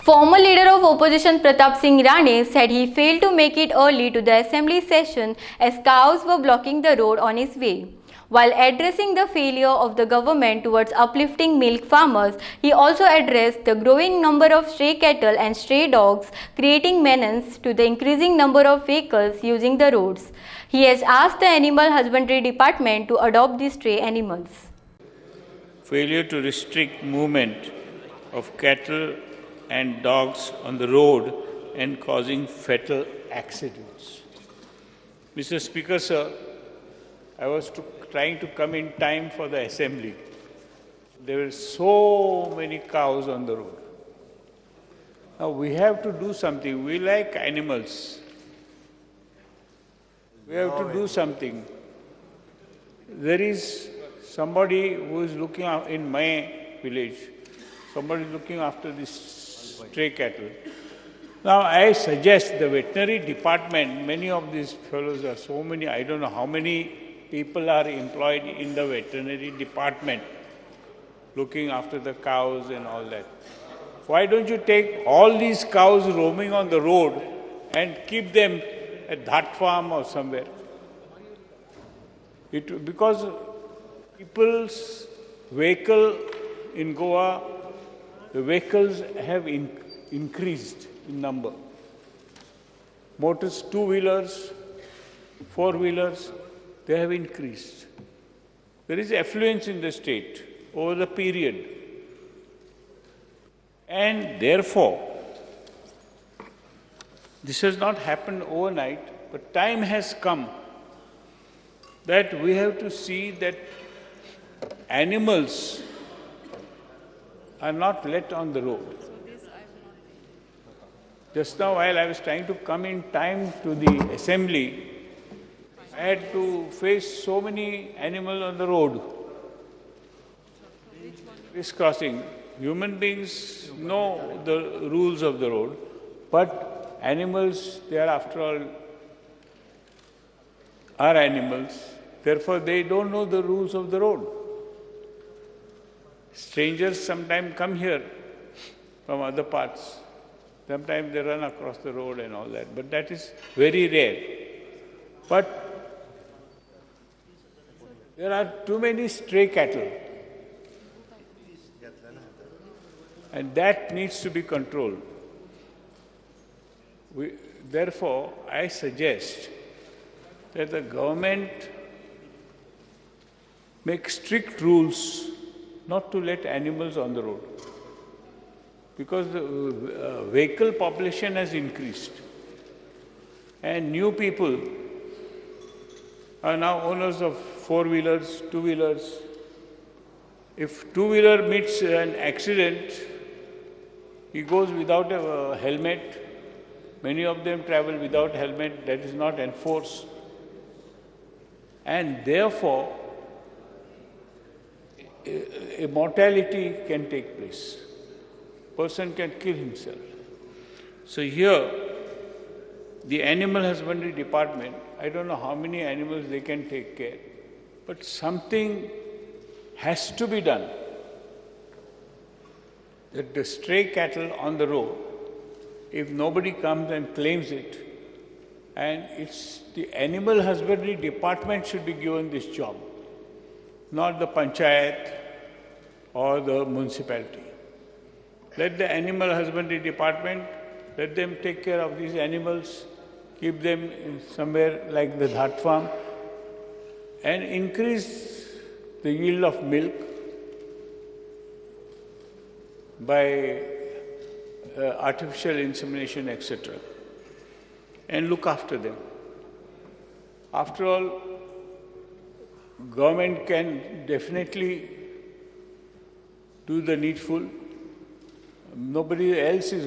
Former leader of opposition Pratap Singh Rane said he failed to make it early to the assembly session as cows were blocking the road on his way. While addressing the failure of the government towards uplifting milk farmers, he also addressed the growing number of stray cattle and stray dogs, creating menace to the increasing number of vehicles using the roads. He has asked the Animal Husbandry Department to adopt these stray animals. Failure to restrict movement of cattle and dogs on the road and causing fatal accidents. Mr. Speaker, sir, I was trying to come in time for the assembly. There were so many cows on the road. Now we have to do something. We like animals. We have to do something. There is somebody who is looking in my village, somebody looking after this stray cattle. Now I suggest the veterinary department, many of these fellows are so many, I don't know how many people are employed in the veterinary department looking after the cows and all that. Why don't you take all these cows roaming on the road and keep them at that farm or somewhere? Because people's vehicle in Goa, the vehicles have increased in number. Motors, two-wheelers, four-wheelers, they have increased. There is affluence in the state over the period. And therefore, this has not happened overnight, but time has come that we have to see that animals are not let on the road. Just now, while I was trying to come in time to the assembly, I had to face so many animals on the road. Crisscrossing. Human beings know the rules of the road, but animals, they are after all, are animals. Therefore, they don't know the rules of the road. Strangers sometimes come here from other parts. Sometimes they run across the road and all that, but that is very rare. But there are too many stray cattle, and that needs to be controlled. Therefore, I suggest that the government make strict rules not to let animals on the road, because the vehicle population has increased and new people are now owners of four-wheelers, two-wheelers. If two-wheeler meets an accident, he goes without a helmet. Many of them travel without helmet. That is not enforced. And therefore, a mortality can take place. Person can kill himself. So here, the Animal Husbandry Department, I don't know how many animals they can take care, but something has to be done. That the stray cattle on the road, if nobody comes and claims it, and it's the Animal Husbandry Department should be given this job, not the panchayat or the municipality. Let the Animal Husbandry Department, let them take care of these animals, keep them in somewhere like the Dhat farm, and increase the yield of milk by artificial insemination, etc. And look after them. After all, government can definitely do the needful. Nobody else is